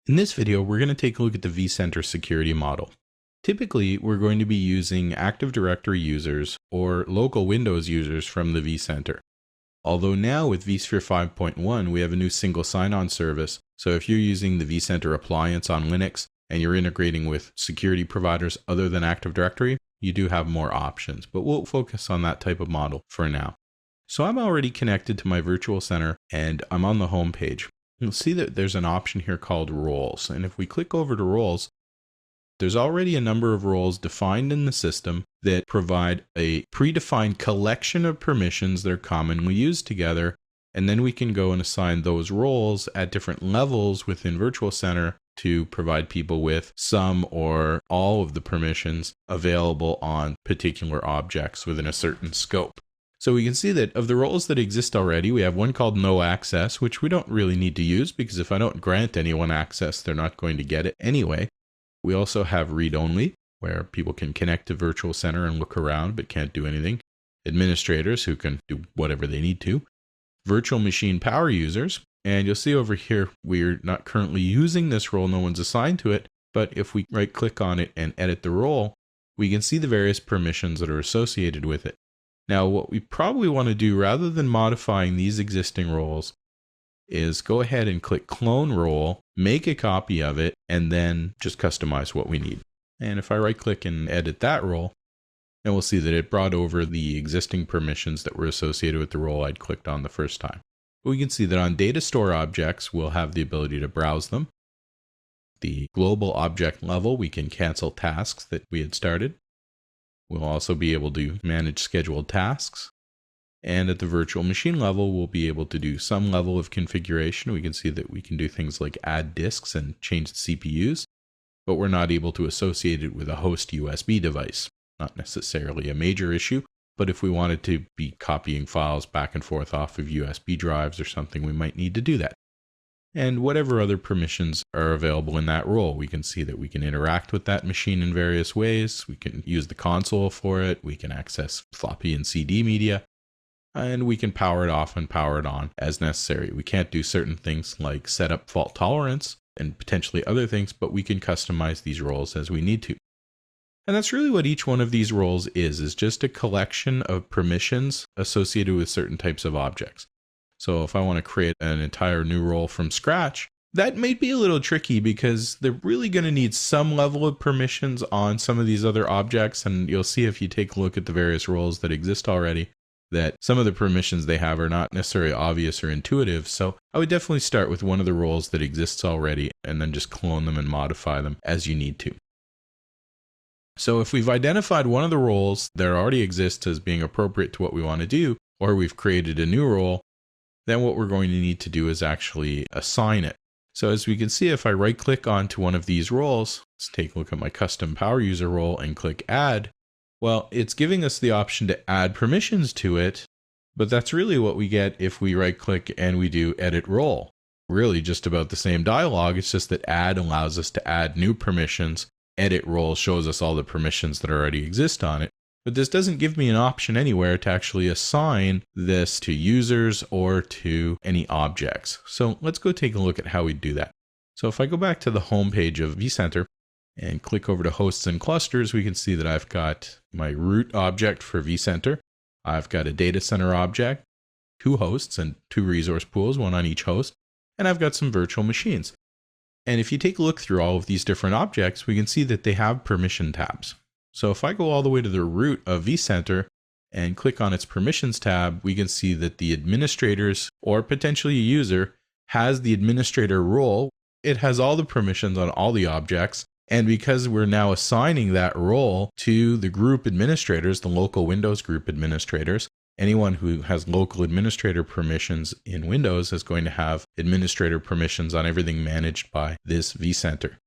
In this video, we're going to take a look at the vCenter security model. Typically, we're going to be using Active Directory users or local Windows users from the vCenter. Although now with vSphere 5.1, we have a new single sign-on service. So if you're using the vCenter appliance on Linux and you're integrating with security providers other than Active Directory, you do have more options, but we'll focus on that type of model for now. So I'm already connected to my virtual center and I'm on the home page. You'll see that there's an option here called roles. And if we click over to roles, there's already a number of roles defined in the system that provide a predefined collection of permissions that are commonly used together. And then we can go and assign those roles at different levels within Virtual Center to provide people with some or all of the permissions available on particular objects within a certain scope. So we can see that of the roles that exist already, we have one called no access, which we don't really need to use because if I don't grant anyone access, they're not going to get it anyway. We also have read only, where people can connect to Virtual Center and look around but can't do anything. Administrators who can do whatever they need to. Virtual machine power users. And you'll see over here, we're not currently using this role, no one's assigned to it. But if we right click on it and edit the role, we can see the various permissions that are associated with it. Now, what we probably want to do rather than modifying these existing roles is go ahead and click clone role, make a copy of it, and then just customize what we need. And if I right click and edit that role, then we'll see that it brought over the existing permissions that were associated with the role I'd clicked on the first time. We can see that on data store objects, we'll have the ability to browse them. The global object level, we can cancel tasks that we had started. We'll also be able to manage scheduled tasks. And at the virtual machine level, we'll be able to do some level of configuration. We can see that we can do things like add disks and change the CPUs, but we're not able to associate it with a host USB device. Not necessarily a major issue, but if we wanted to be copying files back and forth off of USB drives or something, we might need to do that. And whatever other permissions are available in that role, we can see that we can interact with that machine in various ways. We can use the console for it. We can access floppy and CD media, and we can power it off and power it on as necessary. We can't do certain things like set up fault tolerance and potentially other things, but we can customize these roles as we need to. And that's really what each one of these roles is just a collection of permissions associated with certain types of objects. So if I want to create an entire new role from scratch, that may be a little tricky because they're really going to need some level of permissions on some of these other objects. And you'll see if you take a look at the various roles that exist already, that some of the permissions they have are not necessarily obvious or intuitive. So I would definitely start with one of the roles that exists already and then just clone them and modify them as you need to. So if we've identified one of the roles that already exists as being appropriate to what we want to do, or we've created a new role, then what we're going to need to do is actually assign it. So as we can see, if I right click onto one of these roles, let's take a look at my custom power user role and click add. Well, it's giving us the option to add permissions to it, but that's really what we get if we right click and we do edit role. Really just about the same dialogue. It's just that add allows us to add new permissions. Edit role shows us all the permissions that already exist on it. But this doesn't give me an option anywhere to actually assign this to users or to any objects. So let's go take a look at how we do that. So if I go back to the home page of vCenter and click over to hosts and clusters, we can see that I've got my root object for vCenter. I've got a data center object, 2 hosts and 2 resource pools, one on each host, and I've got some virtual machines. And if you take a look through all of these different objects, we can see that they have permission tabs. So if I go all the way to the root of vCenter and click on its permissions tab, we can see that the administrators or potentially a user has the administrator role. It has all the permissions on all the objects. And because we're now assigning that role to the group administrators, the local Windows group administrators, anyone who has local administrator permissions in Windows is going to have administrator permissions on everything managed by this vCenter.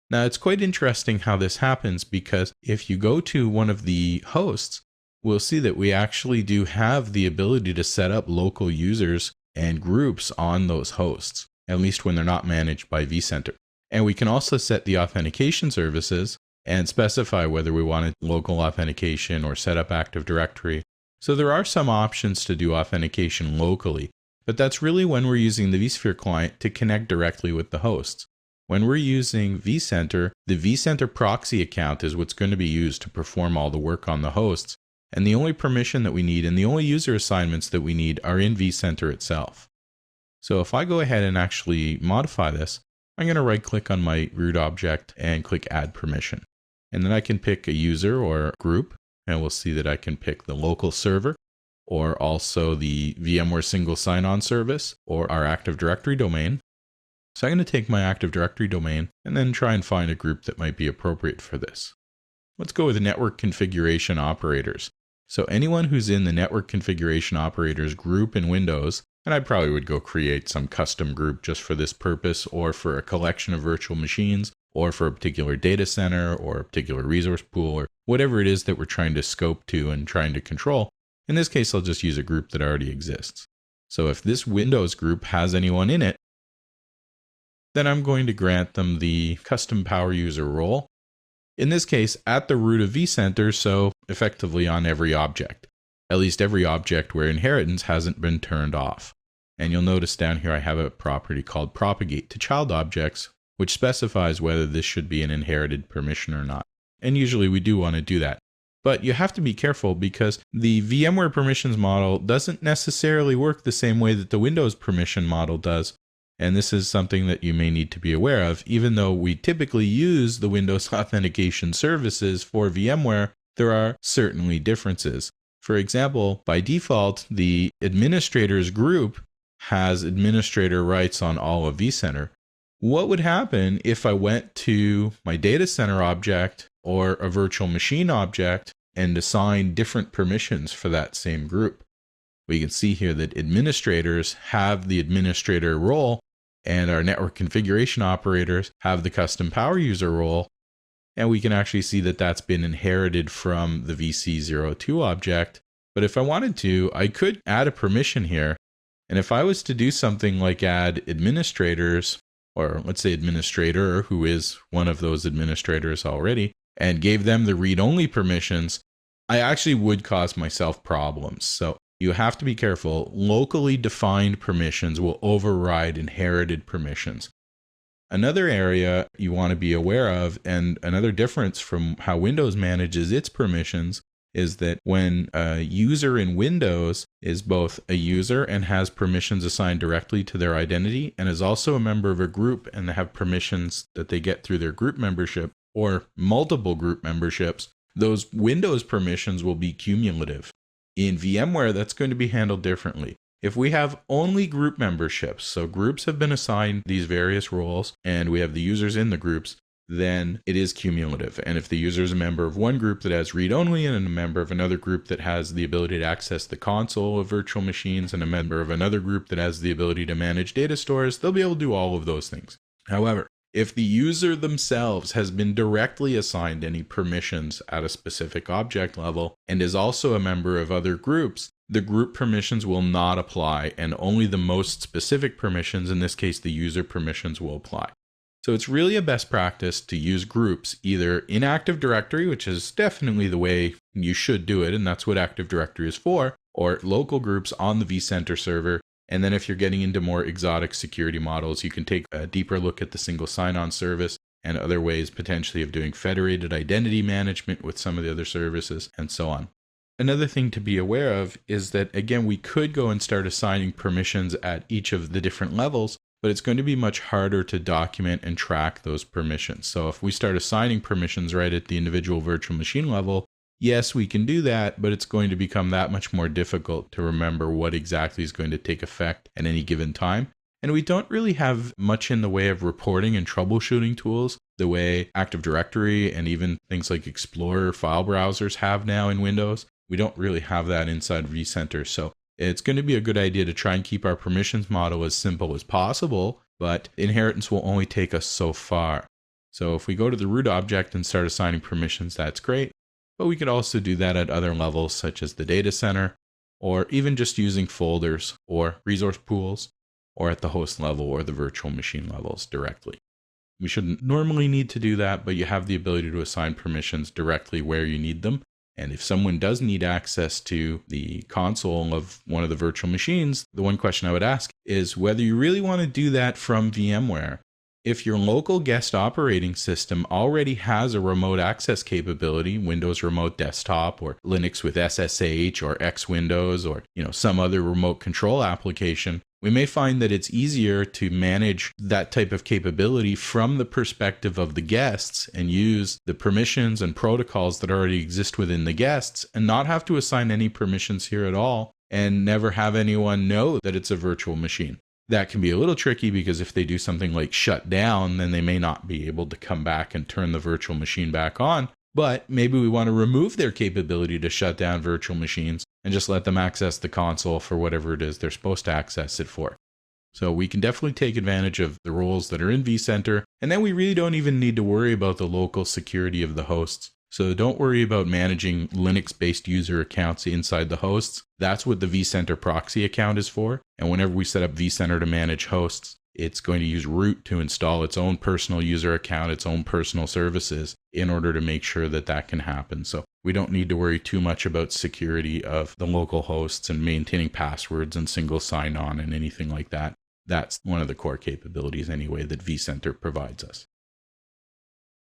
Now, it's quite interesting how this happens because if you go to one of the hosts, we'll see that we actually do have the ability to set up local users and groups on those hosts, at least when they're not managed by vCenter. And we can also set the authentication services and specify whether we wanted local authentication or set up Active Directory. So there are some options to do authentication locally, but that's really when we're using the vSphere client to connect directly with the hosts. when we're using vCenter, the vCenter proxy account is what's going to be used to perform all the work on the hosts. And the only permission that we need and the only user assignments that we need are in vCenter itself. So if I go ahead and actually modify this, I'm going to right click on my root object and click add permission. And then I can pick a user or group, and we'll see that I can pick the local server or also the VMware single sign-on service or our Active Directory domain. So I'm going to take my Active Directory domain and then try and find a group that might be appropriate for this. Let's go with network configuration operators. So anyone who's in the network configuration operators group in Windows, and I probably would go create some custom group just for this purpose or for a collection of virtual machines or for a particular data center or a particular resource pool or whatever it is that we're trying to scope to and trying to control. In this case, I'll just use a group that already exists. So if this Windows group has anyone in it, then I'm going to grant them the custom power user role. In this case, at the root of vCenter, so effectively on every object, at least every object where inheritance hasn't been turned off. And you'll notice down here I have a property called propagate to child objects, which specifies whether this should be an inherited permission or not. And usually we do want to do that. But you have to be careful because the VMware permissions model doesn't necessarily work the same way that the Windows permission model does. And this is something that you may need to be aware of. Even though we typically use the Windows authentication services for VMware, there are certainly differences. For example, by default, the administrators group has administrator rights on all of vCenter. What would happen if I went to my data center object or a virtual machine object and assigned different permissions for that same group? We can see here that administrators have the administrator role and our network configuration operators have the custom power user role. And we can actually see that that's been inherited from the VC02 object. But if I wanted to, I could add a permission here. And if I was to do something like add administrators, or let's say administrator, who is one of those administrators already, and gave them the read-only permissions, I actually would cause myself problems. So you have to be careful. Locally defined permissions will override inherited permissions. Another area you want to be aware of, and another difference from how Windows manages its permissions, is that when a user in Windows is both a user and has permissions assigned directly to their identity and is also a member of a group and they have permissions that they get through their group membership or multiple group memberships, those Windows permissions will be cumulative. In VMware, that's going to be handled differently. If we have only group memberships, so groups have been assigned these various roles and we have the users in the groups, then it is cumulative. And if the user is a member of one group that has read-only and a member of another group that has the ability to access the console of virtual machines and a member of another group that has the ability to manage data stores, they'll be able to do all of those things. However, if the user themselves has been directly assigned any permissions at a specific object level and is also a member of other groups, the group permissions will not apply and only the most specific permissions, in this case the user permissions, will apply. So it's really a best practice to use groups either in Active Directory, which is definitely the way you should do it, and that's what Active Directory is for, or local groups on the vCenter server. And then if you're getting into more exotic security models, you can take a deeper look at the single sign-on service and other ways potentially of doing federated identity management with some of the other services and so on. Another thing to be aware of is that, again, we could go and start assigning permissions at each of the different levels, but it's going to be much harder to document and track those permissions. So if we start assigning permissions right at the individual virtual machine level, yes, we can do that, but it's going to become that much more difficult to remember what exactly is going to take effect at any given time. And we don't really have much in the way of reporting and troubleshooting tools the way Active Directory and even things like Explorer file browsers have now in Windows. We don't really have that inside vCenter. So it's going to be a good idea to try and keep our permissions model as simple as possible, but inheritance will only take us so far. So if we go to the root object and start assigning permissions, that's great. But we could also do that at other levels, such as the data center, or even just using folders or resource pools, or at the host level or the virtual machine levels directly. We shouldn't normally need to do that, but you have the ability to assign permissions directly where you need them. And if someone does need access to the console of one of the virtual machines, the one question I would ask is whether you really want to do that from VMware. If your local guest operating system already has a remote access capability, Windows Remote Desktop or Linux with SSH or X Windows or some other remote control application, we may find that it's easier to manage that type of capability from the perspective of the guests and use the permissions and protocols that already exist within the guests and not have to assign any permissions here at all and never have anyone know that it's a virtual machine. That can be a little tricky because if they do something like shut down, then they may not be able to come back and turn the virtual machine back on. But maybe we want to remove their capability to shut down virtual machines and just let them access the console for whatever it is they're supposed to access it for. So we can definitely take advantage of the roles that are in vCenter, and then we really don't even need to worry about the local security of the hosts. So don't worry about managing Linux-based user accounts inside the hosts. That's what the vCenter proxy account is for. And whenever we set up vCenter to manage hosts, it's going to use root to install its own personal user account, its own personal services in order to make sure that that can happen. So we don't need to worry too much about security of the local hosts and maintaining passwords and single sign-on and anything like that. That's one of the core capabilities anyway that vCenter provides us.